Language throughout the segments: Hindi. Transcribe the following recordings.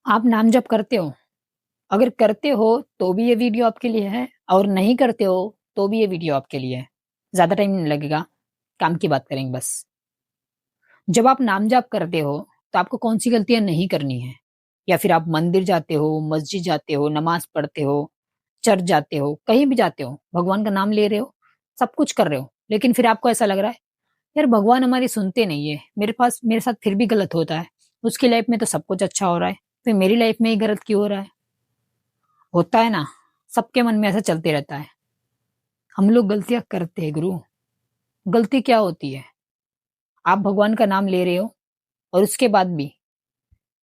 आप नाम जप करते हो? अगर करते हो तो भी ये वीडियो आपके लिए है और नहीं करते हो तो भी ये वीडियो आपके लिए है। ज़्यादा टाइम नहीं लगेगा, काम की बात करेंगे बस। जब आप नाम जप करते हो तो आपको कौन-सी गलतियाँ नहीं करनी है? या फिर आप मंदिर जाते हो, मस्जिद जाते हो, नमाज़ पढ़ते हो, चर्च जाते हो, कहीं भी जाते हो, भगवान का नाम ले रहे हो, सब कुछ कर रहे हो, लेकिन फिर आपको ऐसा लग रहा है, यार भगवान हमारी सुनते नहीं है, मेरे साथ फिर भी गलत होता है। उसकी लाइफ़ में तो सब कुछ अच्छा हो रहा है, फिर मेरी लाइफ़ में ही गलत क्यों हो रहा है? होता है ना, सबके मन में ऐसा चलते रहता है। हम लोग गलतियाँ करते हैं गुरु। गलती क्या होती है? आप भगवान का नाम ले रहे हो और उसके बाद भी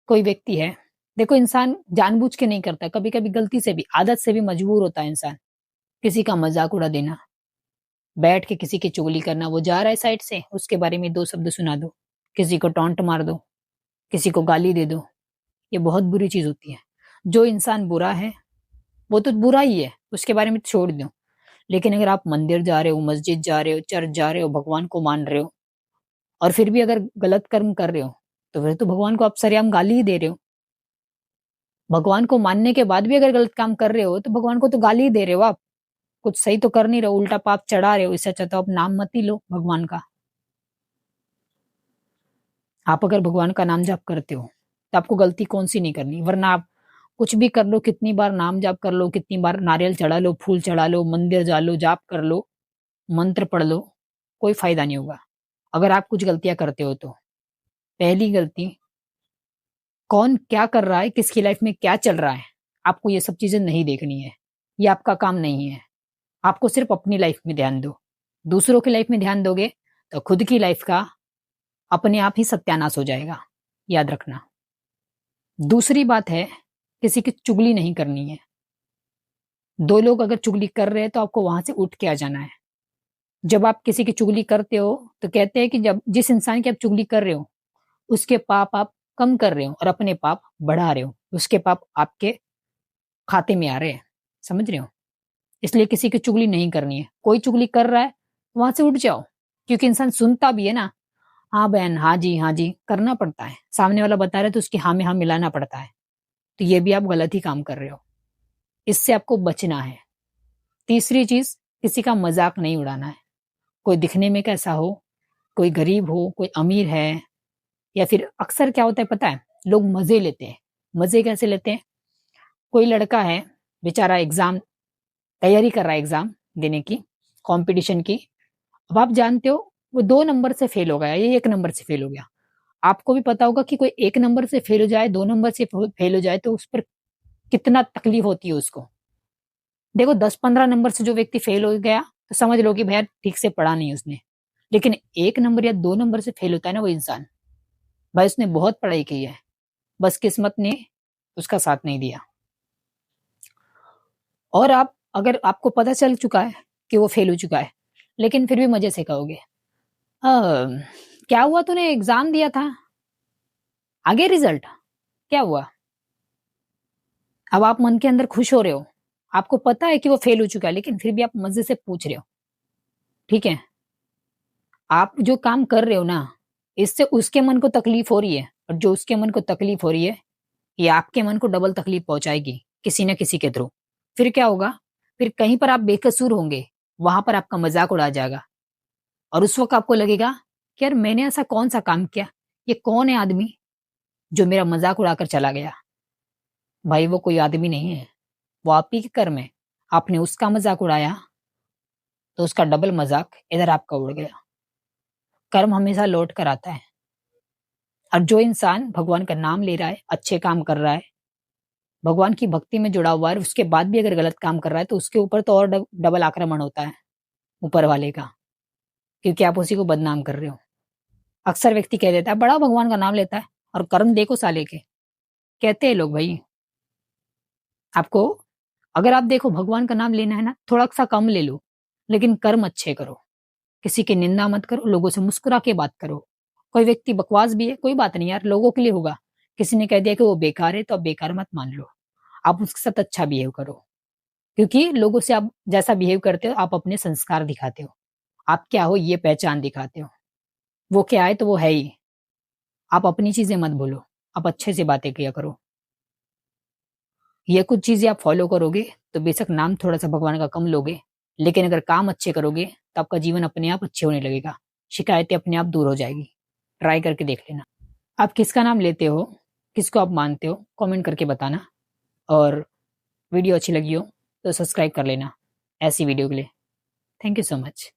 कोई व्यक्ति है, देखो इंसान जानबूझ के नहीं करता, कभी-कभी गलती से भी, आदत से भी मजबूर होता है इंसान। किसी का मज़ाक उड़ा देना, बैठ के किसी की चुगली करना, वो जा रहा है साइड से, उसके बारे में 2 शब्द सुना दो, किसी को टॉन्ट मार दो, किसी को गाली दे दो, ये बहुत बुरी चीज़ होती है। जो इंसान बुरा है, वो तो बुरा ही है, उसके बारे में छोड़ दो। लेकिन अगर आप मंदिर जा रहे हो, मस्जिद जा रहे हो, चर्च जा रहे हो, भगवान को मान रहे हो और फिर भी अगर गलत कर्म कर रहे हो, तो फिर तो भगवान को आप सरेआम गाली ही दे रहे हो। भगवान को मानने के बाद भी अगर गलत काम कर रहे हो, तो भगवान को तो गाली ही दे रहे हो आप। कुछ सही तो कर नहीं रहे हो, उल्टा पाप चढ़ा रहे हो। इससे अच्छा तो आप नाम मत ही लो भगवान का। आप अगर भगवान का नाम जाप करते हो, तो आपको गलती कौन-सी नहीं करनी, वरना आप कुछ भी कर लो, कितनी बार नाम जाप कर लो, कितनी बार नारियल चढ़ा लो, फूल चढ़ा लो, मंदिर जा लो, जाप कर लो, मंत्र पढ़ लो, कोई फ़ायदा नहीं होगा। अगर आप कुछ गलतियाँ करते हो तो। पहली गलती, कौन क्या कर रहा है, किसकी लाइफ़ में क्या चल रहा है, आपको ये सब चीज़ें नहीं देखनी है। ये आपका काम नहीं है। आपको सिर्फ़ अपनी लाइफ़ में ध्यान दो। दूसरों की लाइफ़ में ध्यान दोगे, तो खुद की लाइफ़ का अपने आप ही सत्यानाश हो जाएगा, याद रखना। दूसरी बात है, किसी की चुगली नहीं करनी है। 2 लोग अगर चुगली कर रहे हैं, तो आपको वहाँ से उठ के आ जाना है। जब आप किसी की चुगली करते हो, तो कहते हैं कि जब जिस इंसान की आप चुगली कर रहे हो, उसके पाप आप कम कर रहे हो और अपने पाप बढ़ा रहे हो। उसके पाप आपके खाते में आ रहे हैं, समझ रहे हो? इसलिए किसी की चुगली नहीं करनी है। कोई चुगली कर रहा है, वहाँ से उठ जाओ, क्योंकि इंसान सुनता भी है ना, हाँ बहन, हाँ जी, करना पड़ता है। सामने वाला बता रहा है तो उसकी हाँ में हाँ मिलाना पड़ता है। तो ये भी आप गलत ही काम कर रहे हो। इससे आपको बचना है। तीसरी चीज़, किसी का मज़ाक नहीं उड़ाना है। कोई दिखने में कैसा हो, कोई गरीब हो, कोई अमीर है, या फिर अक्सर क्या होता है पता है? लोग मज़े लेते हैं। मज़े कैसे लेते हैं? कोई लड़का है, बेचारा एग्ज़ाम तैयारी कर रहा है एग्ज़ाम देने की, कॉम्पिटिशन की। अब आप जानते हो, वो 2 नंबर से फेल हो गया, ये 1 नंबर से फेल हो गया। आपको भी पता होगा कि कोई 1 नंबर से फेल हो जाए, 2 नंबर से फेल हो जाए, तो उस पर कितना तकलीफ होती है उसको। देखो 10-15 नंबर से जो व्यक्ति फेल हो गया, तो समझ लो कि भैया ठीक से पढ़ा नहीं उसने। लेकिन 1 नंबर या 2 नंबर से फेल होता है ना वो इंसान, भाई उसने बहुत पढ़ाई की है, बस किस्मत ने उसका साथ नहीं दिया। और आप, अगर आपको पता चल चुका है कि वो फेल हो चुका है, लेकिन फिर भी मज़े से कहोगे, क्या हुआ, तूने एग्ज़ाम दिया था, आ गया रिज़ल्ट? क्या हुआ? अब आप मन के अंदर खुश हो रहे हो। आपको पता है कि वो फेल हो चुका है, लेकिन फिर भी आप मज़े से पूछ रहे हो, ठीक है? आप जो काम कर रहे हो ना, इससे उसके मन को तकलीफ हो रही है, और जो उसके मन को तकलीफ हो रही है, ये आपके मन को डबल तकलीफ पहुँचाएगी, किसी न किसी के थ्रू। फिर क्या होगा? फिर कहीं पर आप बेकसूर होंगे, वहाँ पर आपका मज़ाक उड़ाया जाएगा और उस वक़्त आपको लगेगा कि यार मैंने ऐसा कौन-सा काम किया? ये कौन है आदमी जो मेरा मज़ाक उड़ाकर चला गया? भाई वो कोई आदमी नहीं है, वो आप ही के कर्म है। आपने उसका मज़ाक उड़ाया, तो उसका डबल मज़ाक इधर आपका उड़ गया। कर्म हमेशा लौट कर आता है। और जो इंसान भगवान का नाम ले रहा है, अच्छे काम कर रहा है, भगवान की भक्ति में जुड़ा हुआ है, उसके बाद भी अगर गलत काम कर रहा है, तो उसके ऊपर तो और डबल आक्रमण होता है ऊपर वाले का, क्योंकि आप उसी को बदनाम कर रहे हो। अक्सर व्यक्ति कह देता है, बड़ा भगवान का नाम लेता है और कर्म देखो साले के। कहते हैं लोग भाई, आपको अगर आप देखो भगवान का नाम लेना है ना, थोड़ा-सा कम ले लो, लेकिन कर्म अच्छे करो। किसी की निंदा मत करो, लोगों से मुस्कुरा के बात करो। कोई व्यक्ति बकवास भी है, कोई बात नहीं यार, लोगों के लिए होगा। किसी ने कह दिया कि वो बेकार है, तो आप बेकार मत मान लो। आप उसके साथ अच्छा बिहेव करो, क्योंकि लोगों से आप जैसा बिहेव करते हो, आप अपने संस्कार दिखाते हो। आप क्या हो ये पहचान दिखाते हो। वो क्या है तो वो है ही। आप अपनी चीज़ें मत भूलो, आप अच्छे से बातें किया करो। ये कुछ चीज़ें आप फ़ॉलो करोगे, तो बेशक नाम थोड़ा-सा भगवान का कम लोगे, लेकिन अगर काम अच्छे करोगे, तो आपका जीवन अपने आप अच्छे होने लगेगा। शिकायतें अपने आप दूर हो जाएगी। ट्राई करके देख लेना। आप किसका नाम लेते हो? किसको आप मानते हो? कमेंट करके बताना और वीडियो अच्छी लगी हो, तो सब्सक्राइब कर लेना, ऐसी वीडियो के लिए। Thank you so much.